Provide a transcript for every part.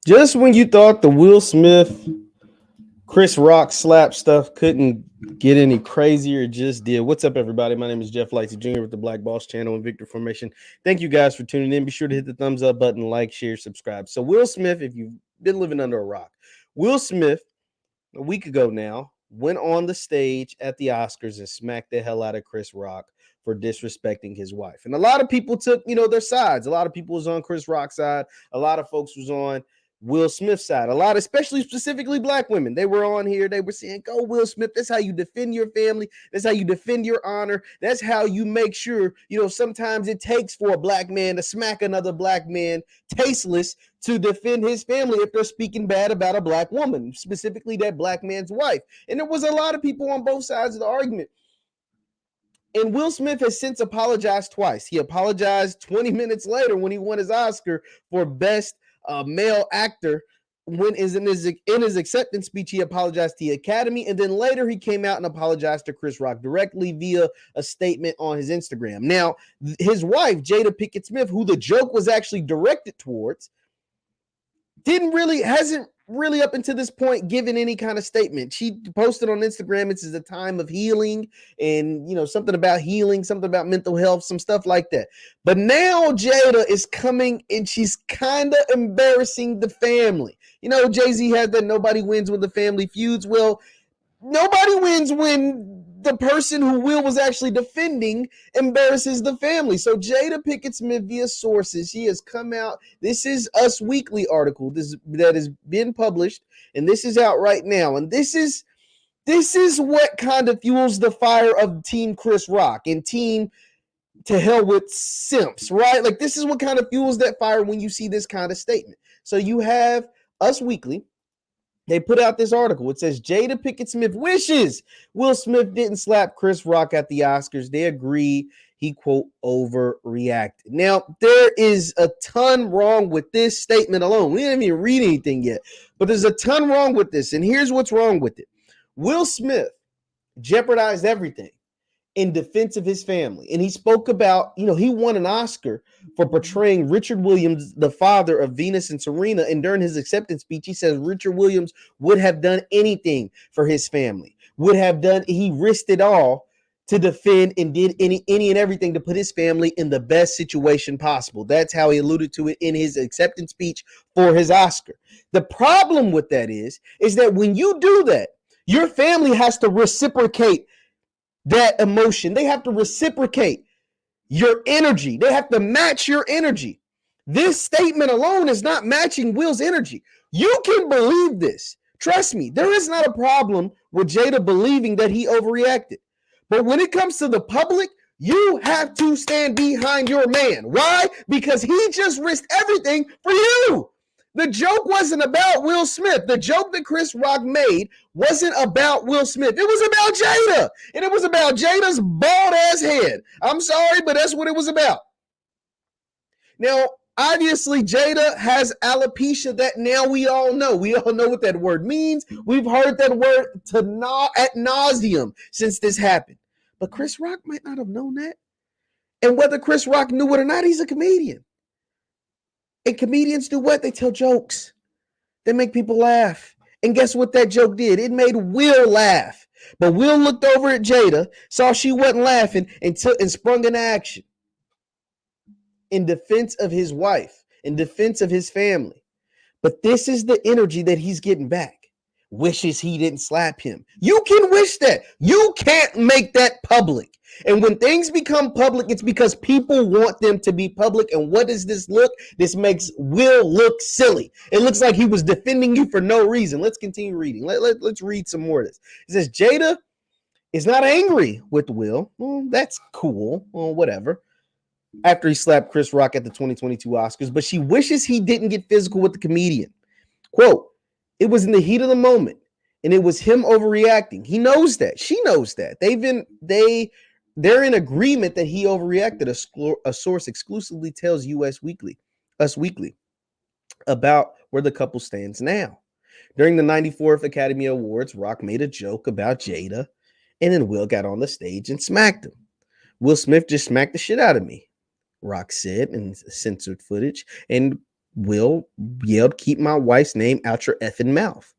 Just when you thought the Will Smith, Chris Rock slap stuff couldn't get any crazier, it just did. What's up, everybody? My name is JeffLightsyJr with the Black Boss Channel and Victor Formation. Thank you guys for tuning in. Be sure to hit the thumbs up button, like, share, subscribe. So Will Smith, if you've been living under a rock, Will Smith, a week ago now, went on the stage at the Oscars and smacked the hell out of Chris Rock for disrespecting his wife. And a lot of people took, their sides. A lot of people was on Chris Rock's side. A lot of folks was on Will Smith's side. A lot, especially specifically black women, they were on here. They were saying, go Will Smith. That's how you defend your family. That's how you defend your honor. That's how you make sure, sometimes it takes for a black man to smack another black man tasteless to defend his family if they're speaking bad about a black woman, specifically that black man's wife. And there was a lot of people on both sides of the argument. And Will Smith has since apologized twice. He apologized 20 minutes later when he won his Oscar for Best Male Actor. When in his acceptance speech, he apologized to the Academy, and then later he came out and apologized to Chris Rock directly via a statement on his Instagram. Now, his wife, Jada Pinkett Smith, who the joke was actually directed towards, hasn't really up until this point given any kind of statement. She posted on Instagram, it's a time of healing and, something about healing, something about mental health, some stuff like that. But now Jada is coming and she's kind of embarrassing the family. Jay-Z had that nobody wins when the family feuds. Well, nobody wins when the person who Will was actually defending embarrasses the family. So Jada Pinkett Smith, via sources, she has come out. This is Us Weekly article that has been published, and this is out right now. And this is what kind of fuels the fire of Team Chris Rock and Team to hell with simps, right? Like, this is what kind of fuels that fire when you see this kind of statement. So you have Us Weekly. They put out this article. It says Jada Pinkett Smith wishes Will Smith didn't slap Chris Rock at the Oscars. They agree he, quote, overreacted. Now, there is a ton wrong with this statement alone. We didn't even read anything yet, but there's a ton wrong with this. And here's what's wrong with it. Will Smith jeopardized everything in defense of his family. And he spoke about, he won an Oscar for portraying Richard Williams, the father of Venus and Serena. And during his acceptance speech, he says Richard Williams would have done anything for his family, he risked it all to defend and did any and everything to put his family in the best situation possible. That's how he alluded to it in his acceptance speech for his Oscar. The problem with that is that when you do that, your family has to reciprocate that emotion. They have to reciprocate your energy. They have to match your energy. This statement alone is not matching Will's energy. You can believe this. Trust me, there is not a problem with Jada believing that he overreacted. But when it comes to the public, you have to stand behind your man. Why? Because he just risked everything for you. The joke wasn't about Will Smith. The joke that Chris Rock made wasn't about Will Smith. It was about Jada. And it was about Jada's bald ass head. I'm sorry, but that's what it was about. Now, obviously, Jada has alopecia that now we all know. We all know what that word means. We've heard that word ad nauseum since this happened. But Chris Rock might not have known that. And whether Chris Rock knew it or not, he's a comedian. And comedians do what? They tell jokes. They make people laugh. And guess what that joke did? It made Will laugh. But Will looked over at Jada, saw she wasn't laughing, and sprung into action in defense of his wife, in defense of his family. But this is the energy that he's getting back. Wishes he didn't slap him. You can wish that. You can't make that public. And when things become public, it's because people want them to be public. And what does this look? This makes Will look silly. It looks like he was defending you for no reason. Let's continue reading. Let's read some more of this. It says, Jada is not angry with Will. Well, that's cool. Well, whatever. After he slapped Chris Rock at the 2022 Oscars, but she wishes he didn't get physical with the comedian. Quote, it was in the heat of the moment, and it was him overreacting. He knows that. She knows that. They're in agreement that he overreacted. A source exclusively tells Us Weekly, about where the couple stands now. During the 94th Academy Awards, Rock made a joke about Jada, and then Will got on the stage and smacked him. Will Smith just smacked the shit out of me, Rock said in censored footage. And Will yelled, "Keep my wife's name out your effing mouth."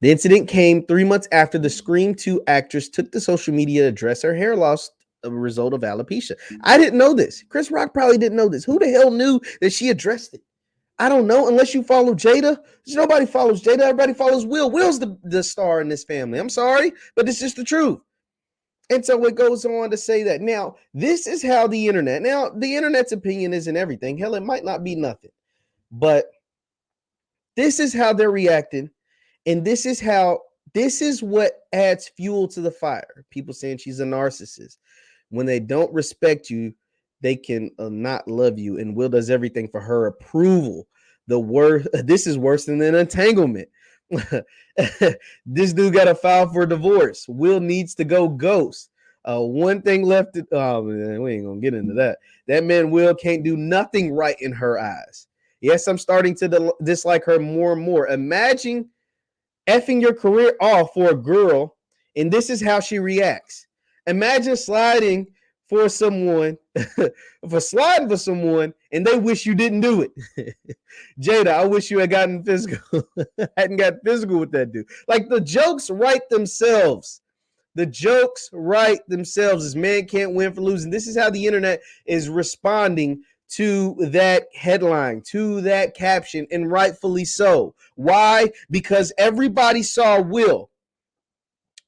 The incident came 3 months after the Scream 2 actress took to social media to address her hair loss as a result of alopecia. I didn't know this. Chris Rock probably didn't know this. Who the hell knew that she addressed it? I don't know, unless you follow Jada. Nobody follows Jada. Everybody follows Will. Will's the star in this family. I'm sorry, but it's just the truth. And so it goes on to say that. Now, this is how the internet's opinion isn't everything. Hell, it might not be nothing. But this is how they're reacting. And this is what adds fuel to the fire. People saying she's a narcissist. When they don't respect you, they can not love you. And Will does everything for her approval. This is worse than an entanglement. This dude got to file for divorce. Will needs to go ghost. One thing left. Man, we ain't gonna get into that. That man Will can't do nothing right in her eyes. Yes, I'm starting to dislike her more and more. Imagine effing your career off for a girl, and this is how she reacts. Imagine sliding for someone, and they wish you didn't do it. Jada, I wish you had gotten physical. Hadn't got physical with that dude. Like, the jokes write themselves. This man can't win for losing. This is how the internet is responding to that headline, to that caption, and rightfully so. Why? Because everybody saw Will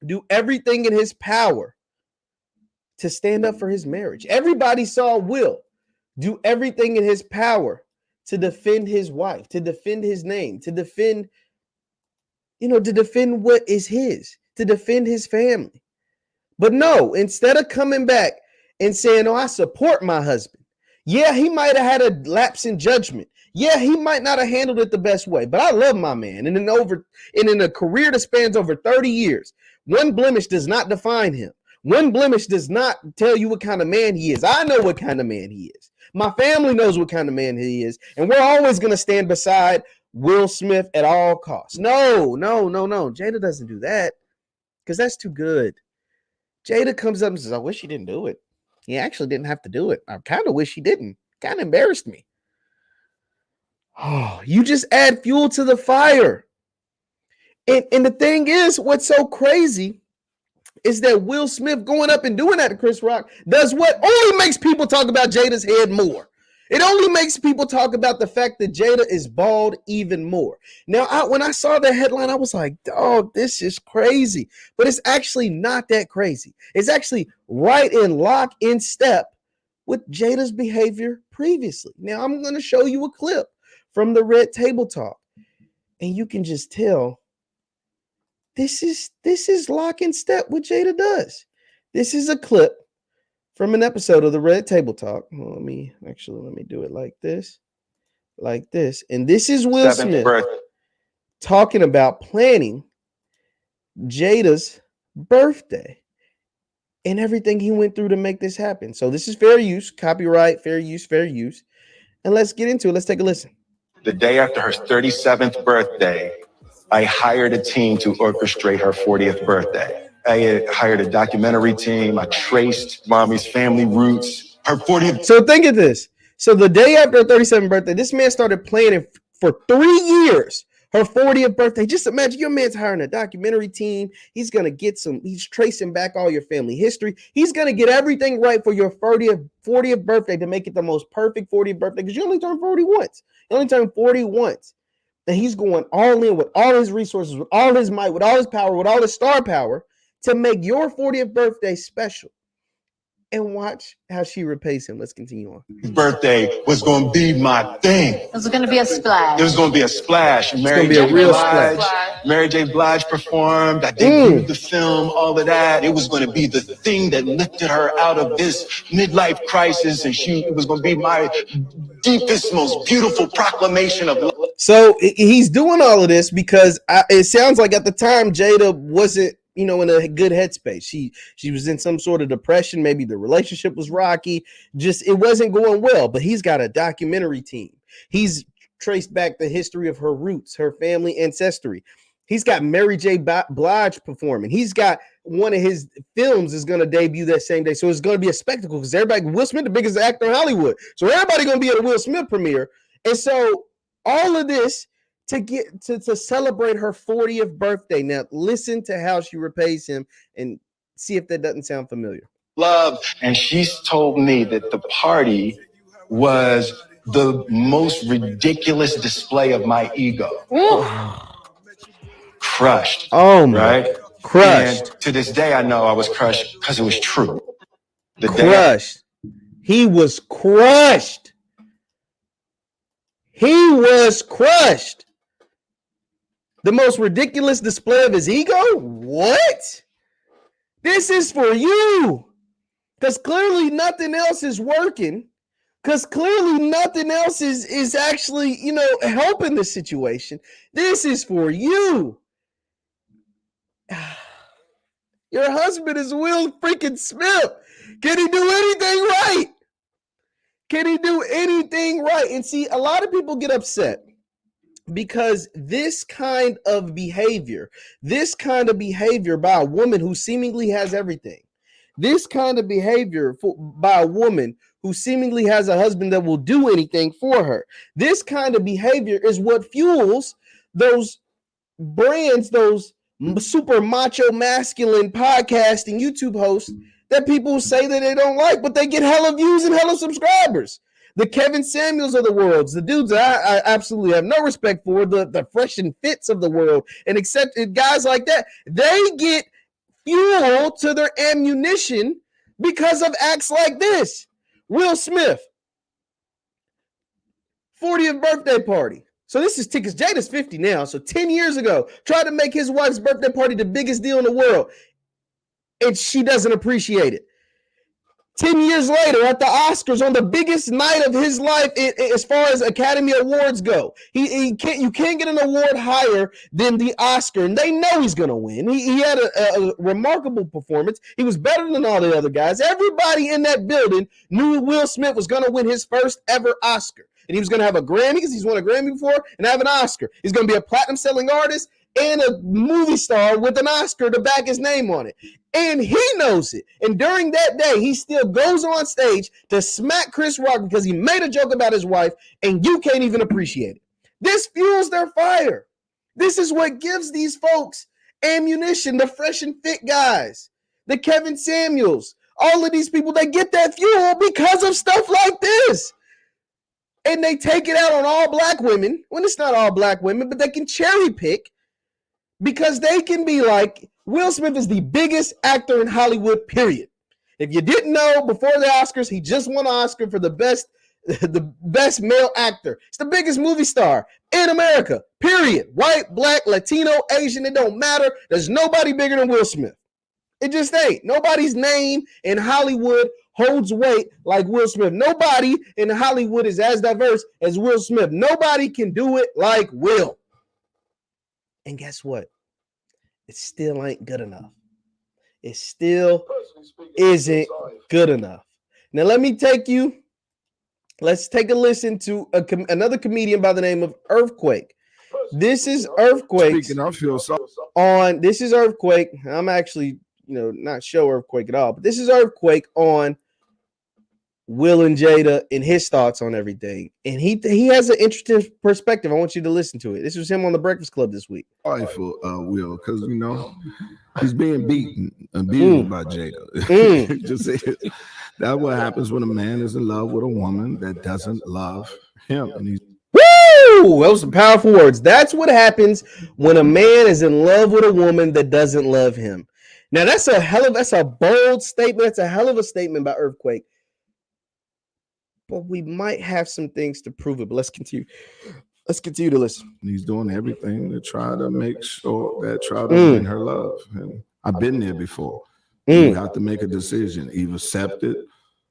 do everything in his power to stand up for his marriage. Everybody saw Will do everything in his power to defend his wife, to defend his name, to defend what is his, to defend his family. But no, instead of coming back and saying, "Oh, I support my husband." Yeah, he might have had a lapse in judgment. Yeah, he might not have handled it the best way, but I love my man. And in a career that spans over 30 years, one blemish does not define him. One blemish does not tell you what kind of man he is. I know what kind of man he is. My family knows what kind of man he is. And we're always going to stand beside Will Smith at all costs. No. Jada doesn't do that because that's too good. Jada comes up and says, "I wish he didn't do it. He actually didn't have to do it. I kind of wish he didn't. Kind of embarrassed me." Oh, you just add fuel to the fire. And the thing is, what's so crazy is that Will Smith going up and doing that to Chris Rock does what? Only makes people talk about Jada's head more. It only makes people talk about the fact that Jada is bald even more. Now, when I saw that headline, I was like, dog, this is crazy. But it's actually not that crazy. It's actually right in lock in step with Jada's behavior previously. Now, I'm going to show you a clip from the Red Table Talk. And you can just tell this is lock in step what Jada does. This is a clip from an episode of the Red Table Talk. Well, let me do it like this. And this is Will Smith talking about planning Jada's birthday and everything he went through to make this happen. So this is fair use, copyright, fair use. And let's get into it. Let's take a listen. The day after her 37th birthday, I hired a team to orchestrate her 40th birthday. I hired a documentary team. I traced mommy's family roots. Her 40th. So think of this. So the day after her 37th birthday, this man started planning for 3 years her 40th birthday. Just imagine your man's hiring a documentary team. He's tracing back all your family history. He's going to get everything right for your 40th birthday to make it the most perfect 40th birthday, because you only turn 40 once. You only turn 40 once. And he's going all in with all his resources, with all his might, with all his power, with all his star power to make your 40th birthday special. And watch how she repays him. Let's continue on. His birthday was going to be my thing. It was going to be a splash. It was going to be a splash. Mary J. Blige performed. I debuted the film, all of that. It was going to be the thing that lifted her out of this midlife crisis. And it was going to be my deepest, most beautiful proclamation of love. So he's doing all of this because it sounds like at the time Jada wasn't, in a good headspace. She was in some sort of depression. Maybe the relationship was rocky. Just, it wasn't going well. But he's got a documentary team. He's traced back the history of her roots, her family ancestry. He's got Mary J. Blige performing. He's got one of his films is going to debut that same day. So it's going to be a spectacle because Will Smith, the biggest actor in Hollywood. So everybody going to be at a Will Smith premiere. And so all of this to get to celebrate her 40th birthday. Now, listen to how she repays him and see if that doesn't sound familiar. Love. And she's told me that the party was the most ridiculous display of my ego. Crushed. Oh my, right? crushed. And to this day, I know I was crushed because it was true. Crushed. He was crushed. He was crushed. The most ridiculous display of his ego? What? This is for you. Because clearly nothing else is working. Because clearly nothing else is actually, helping the situation. This is for you. Your husband is Will freaking Smith. Can he do anything right? Can he do anything right? And see, a lot of people get upset because this kind of behavior by a woman who seemingly has everything, this kind of behavior by a woman who seemingly has a husband that will do anything for her, this kind of behavior is what fuels those brands, those super macho masculine podcasting YouTube hosts that people say that they don't like, but they get hella views and hella subscribers. The Kevin Samuels of the world, the dudes I absolutely have no respect for, the Fresh and Fits of the world, and except guys like that, they get fuel to their ammunition because of acts like this. Will Smith, 40th birthday party. So this is tickets. Jada's 50 now. So 10 years ago, tried to make his wife's birthday party the biggest deal in the world, and she doesn't appreciate it. 10 years later, at the Oscars, on the biggest night of his life, as far as Academy Awards go, you can't get an award higher than the Oscar, and they know he's going to win. He had a remarkable performance. He was better than all the other guys. Everybody in that building knew Will Smith was going to win his first ever Oscar, and he was going to have a Grammy because he's won a Grammy before, and have an Oscar. He's going to be a platinum-selling artist and a movie star with an Oscar to back his name on it. And he knows it. And during that day, he still goes on stage to smack Chris Rock because he made a joke about his wife, and you can't even appreciate it. This fuels their fire. This is what gives these folks ammunition, the Fresh and Fit guys, the Kevin Samuels, all of these people, they get that fuel because of stuff like this. And they take it out on all black women. Well, it's not all black women, but they can cherry pick because they can be like, Will Smith is the biggest actor in Hollywood, period. If you didn't know, before the Oscars, he just won an Oscar for the best male actor. He's the biggest movie star in America, period. White, black, Latino, Asian, it don't matter. There's nobody bigger than Will Smith. It just ain't. Nobody's name in Hollywood holds weight like Will Smith. Nobody in Hollywood is as diverse as Will Smith. Nobody can do it like Will. And guess what? It still ain't good enough. It still isn't good enough. Now, let's take a listen to another comedian by the name of Earthquake. This is Earthquake. This is Earthquake. I'm actually, not show Earthquake at all, but this is Earthquake on Will and Jada and his thoughts on everything. And he has an interesting perspective. I want you to listen to it. This was him on the Breakfast Club this week. Sorry for Will, because he's being beaten and abused by Jada. Just say that's what happens when a man is in love with a woman that doesn't love him. And he's those some powerful words. That's what happens when a man is in love with a woman that doesn't love him. Now that's a bold statement. That's a hell of a statement by Earthquake. But we might have some things to prove it. But let's continue. Let's continue to listen. He's doing everything to try to make sure that win her love. And I've been there before. You have to make a decision. Either accept it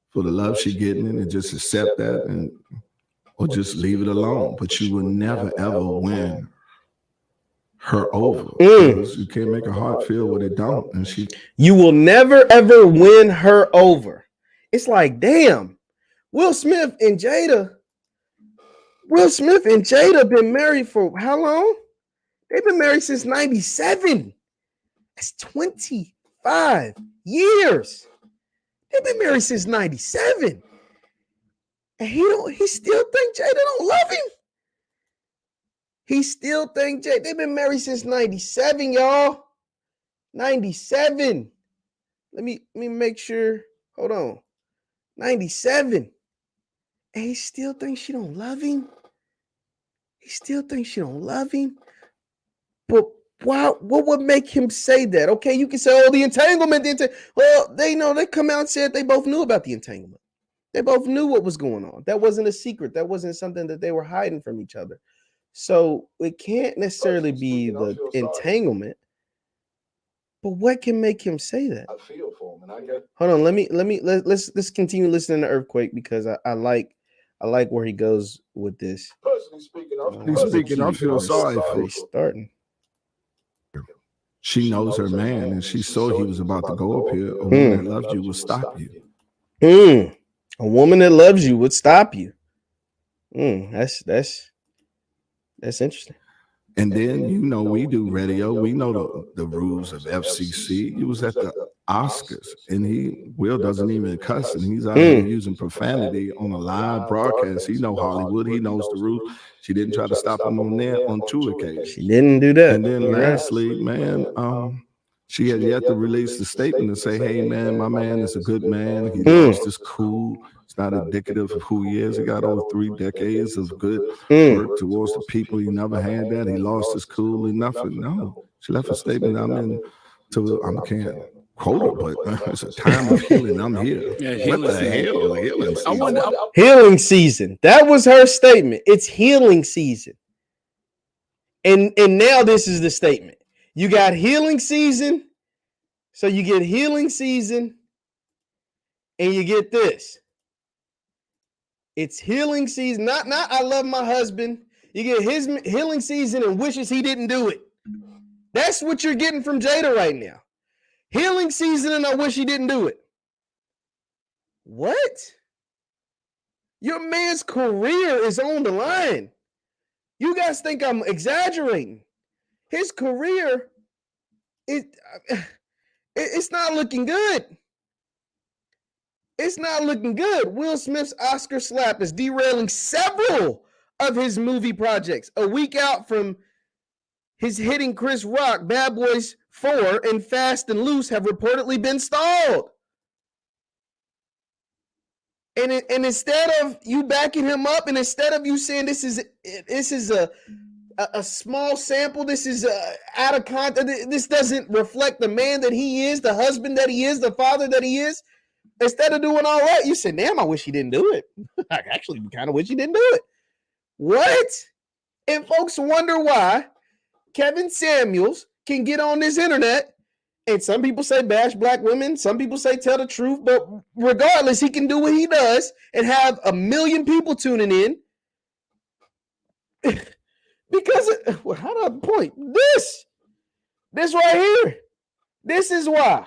for the love she's getting and just accept that, or just leave it alone. But you will never, ever win her over. You can't make a heart feel what it don't. And you will never, ever win her over. It's like, damn. Will Smith and Jada been married for how long? They've been married since 97. That's 25 years. They've been married since 97. And he still think Jada don't love him. He still think Jada. They've been married since 97, y'all. 97. Let me make sure. Hold on. 97. And he still thinks she don't love him. He still thinks she don't love him. But why? What would make him say that? Okay, you can say, oh, the entanglement. Well, they come out and said they both knew about the entanglement. They both knew what was going on. That wasn't a secret. That wasn't something that they were hiding from each other. So it can't necessarily be the entanglement. But what can make him say that? I feel for him, and I get. Hold on, let's continue listening to Earthquake because I like where he goes with this. Personally speaking, I feel sorry for starting. She knows her man, and she saw he was about to go up here. A woman that loves you will stop you. A woman that loves you would stop you. That's interesting. And then, we do radio. We know the rules of FCC. He was at the Oscars, and Will doesn't even cuss, and he's out here using profanity on a live broadcast. He knows Hollywood. He knows the rules. She didn't try to stop him on there on 2 occasions. She didn't do that. And then lastly, man, she had yet to release the statement and say, hey, man, my man is a good man. He lost his cool. It's not indicative of who he is. He got over 3 decades of good work towards the people. He never had that. He lost his cool and nothing. No, she left a statement. I can't quote her, but it's a time of healing. I'm here. Yeah, what the hell? Healing season. Healing season. That was her statement. It's healing season. And now this is the statement. You got healing season. So you get healing season and you get this. It's healing season. Not I love my husband. You get his healing season and wishes he didn't do it. That's what you're getting from Jada right now. Healing season and I wish he didn't do it. What? Your man's career is on the line. You guys think I'm exaggerating. His career, it's not looking good. It's not looking good. Will Smith's Oscar slap is derailing several of his movie projects. A week out from his hitting Chris Rock, Bad Boys 4 and Fast and Loose have reportedly been stalled. And instead of you backing him up, and instead of you saying this is a small sample, this is out of context, this doesn't reflect the man that he is, the husband that he is, the father that he is. Instead of doing all that, you said, damn, I wish he didn't do it. I actually kind of wish he didn't do it. What? And folks wonder why Kevin Samuels can get on this internet, and some people say bash black women, some people say tell the truth, but regardless, he can do what he does and have 1 million people tuning in. Because, how do I point? This right here. This is why.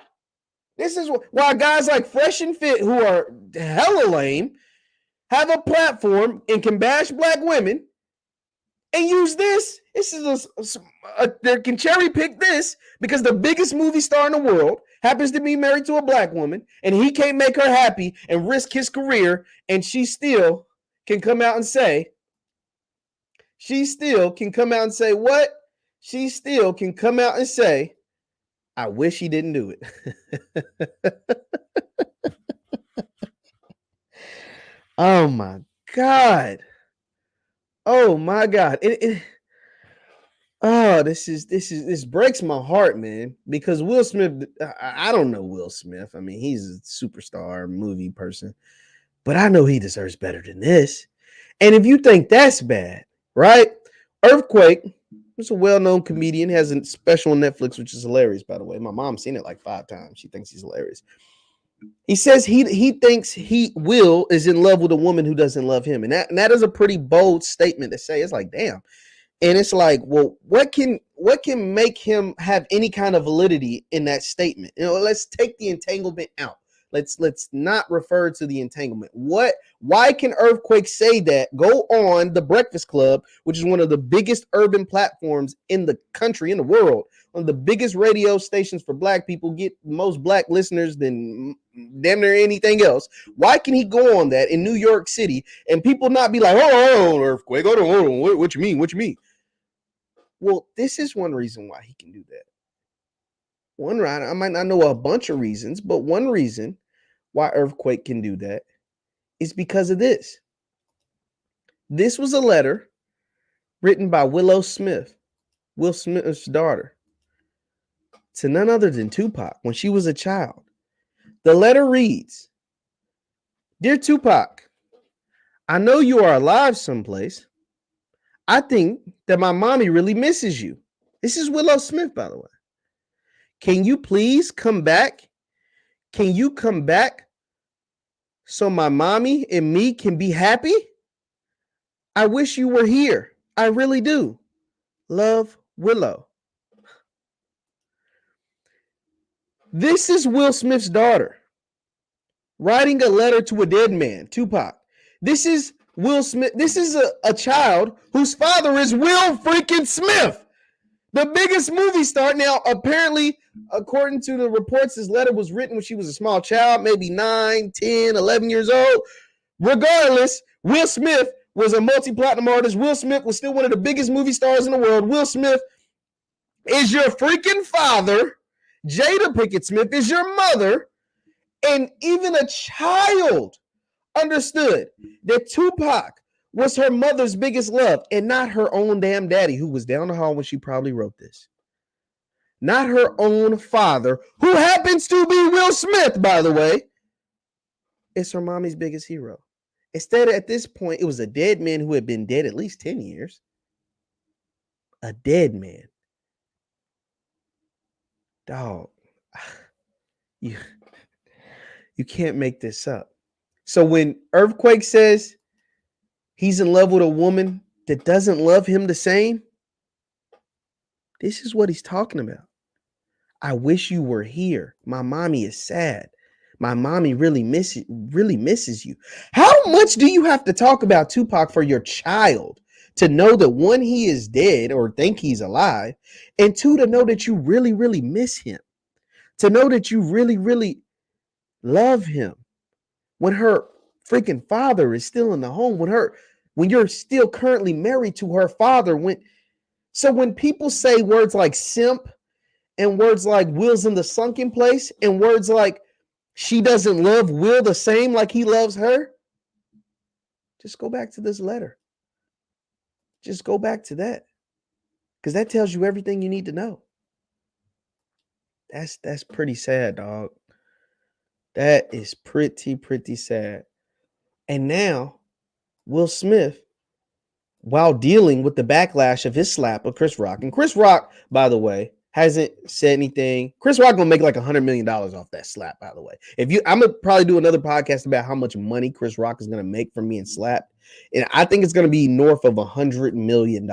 This is why guys like Fresh and Fit, who are hella lame, have a platform and can bash black women and use this. This is they can cherry pick this because the biggest movie star in the world happens to be married to a black woman and he can't make her happy and risk his career, and she still can come out and say, what? She still can come out and say, I wish he didn't do it. Oh my God. Oh my God. This breaks my heart, man, because Will Smith, I don't know Will Smith. I mean, he's a superstar movie person, but I know he deserves better than this. And if you think that's bad, right? Earthquake, he's a well-known comedian, has a special on Netflix, which is hilarious, by the way. My mom's seen it like 5 times. She thinks he's hilarious. He says he thinks Will is in love with a woman who doesn't love him. And that is a pretty bold statement to say. It's like, damn. And it's like, well, what can make him have any kind of validity in that statement? Let's take the entanglement out. Let's not refer to the entanglement. Why can Earthquake say that? Go on The Breakfast Club, which is one of the biggest urban platforms in the country, in the world, one of the biggest radio stations for black people, get most black listeners than damn near anything else. Why can he go on that in New York City and people not be like, oh, Earthquake, hold on, what you mean? What you mean? Well, this is one reason why he can do that. I might not know a bunch of reasons, but one reason why Earthquake can do that is because of this. This was a letter written by Willow Smith, Will Smith's daughter, to none other than Tupac when she was a child. The letter reads, "Dear Tupac, I know you are alive someplace. I think that my mommy really misses you." This is Willow Smith, by the way. "Can you please come back? Can you come back so my mommy and me can be happy? I wish you were here. I really do. Love, Willow." This is Will Smith's daughter writing a letter to a dead man, Tupac. This is Will Smith. This is a child whose father is Will freaking Smith, the biggest movie star. Now, apparently, according to the reports, this letter was written when she was a small child, maybe 9, 10, 11 years old. Regardless, Will Smith was a multi-platinum artist. Will Smith was still one of the biggest movie stars in the world. Will Smith is your freaking father. Jada Pinkett Smith is your mother. And even a child understood that Tupac was her mother's biggest love and not her own damn daddy, who was down the hall when she probably wrote this. Not her own father, who happens to be Will Smith, by the way, is her mommy's biggest hero. Instead, at this point, it was a dead man who had been dead at least 10 years. A dead man. Dog, you can't make this up. So when Earthquake says he's in love with a woman that doesn't love him the same, this is what he's talking about. I wish you were here. My mommy is sad. My mommy really misses you. How much do you have to talk about Tupac for your child to know that, one, he is dead or think he's alive, and two, to know that you really, really miss him, to know that you really, really love him when her freaking father is still in the home, when you're still currently married to her father. When people say words like simp and words like Will's in the sunken place and words like she doesn't love Will the same like he loves her, just go back to this letter. Just go back to that, because that tells you everything you need to know. That's pretty sad, dog. That is pretty sad. And now Will Smith, while dealing with the backlash of his slap of Chris Rock, and Chris Rock, by the way, hasn't said anything. Chris Rock gonna make like $100 million off that slap, by the way. I'm gonna probably do another podcast about how much money Chris Rock is gonna make from being slapped. And I think it's gonna be north of $100 million.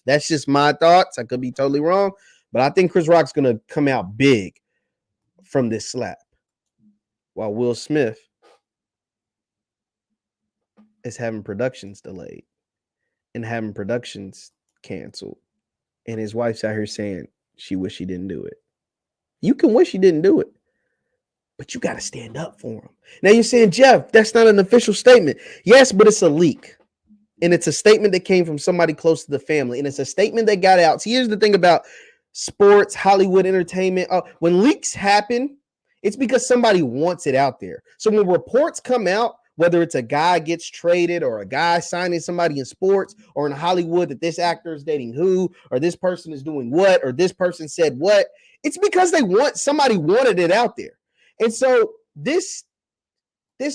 That's just my thoughts. I could be totally wrong, but I think Chris Rock's gonna come out big from this slap, while Will Smith is having productions delayed and having productions canceled. And his wife's out here saying she wish she didn't do it. You can wish you didn't do it, but you got to stand up for him. Now you're saying, Jeff, that's not an official statement. Yes, but it's a leak. And it's a statement that came from somebody close to the family. And it's a statement that got out. See, here's the thing about sports, Hollywood entertainment. When leaks happen, it's because somebody wants it out there. So when reports come out, whether it's a guy gets traded or a guy signing somebody in sports or in Hollywood that this actor is dating who, or this person is doing what, or this person said what, it's because somebody wanted it out there. And so this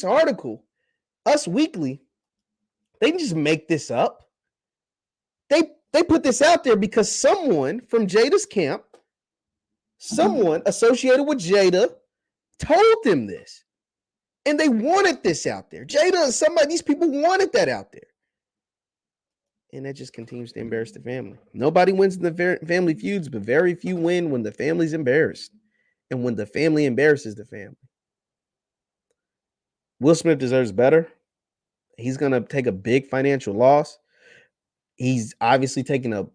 article, Us Weekly, they didn't just make this up. They put this out there because someone from Jada's camp, someone associated with Jada, told them this. And they wanted this out there. Jada and somebody, these people wanted that out there. And that just continues to embarrass the family. Nobody wins in the family feuds, but very few win when the family's embarrassed and when the family embarrasses the family. Will Smith deserves better. He's going to take a big financial loss. He's obviously taking a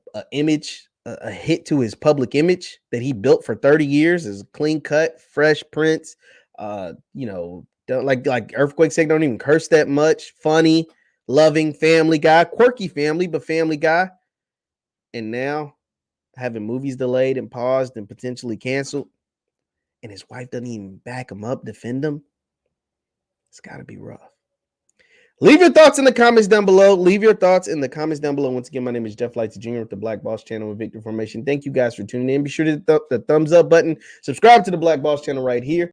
hit to his public image that he built for 30 years as clean cut, fresh prince. Don't like Earthquake said, don't even curse that much. Funny, loving family guy, quirky family, but family guy. And now having movies delayed and paused and potentially canceled, and his wife doesn't even back him up, defend him. It's got to be rough. Leave your thoughts in the comments down below. Once again, my name is JeffLightsYr with the Black Boss channel and Victory Formation. Thank you guys for tuning in. Be sure to hit the thumbs up button. Subscribe to the Black Boss channel right here.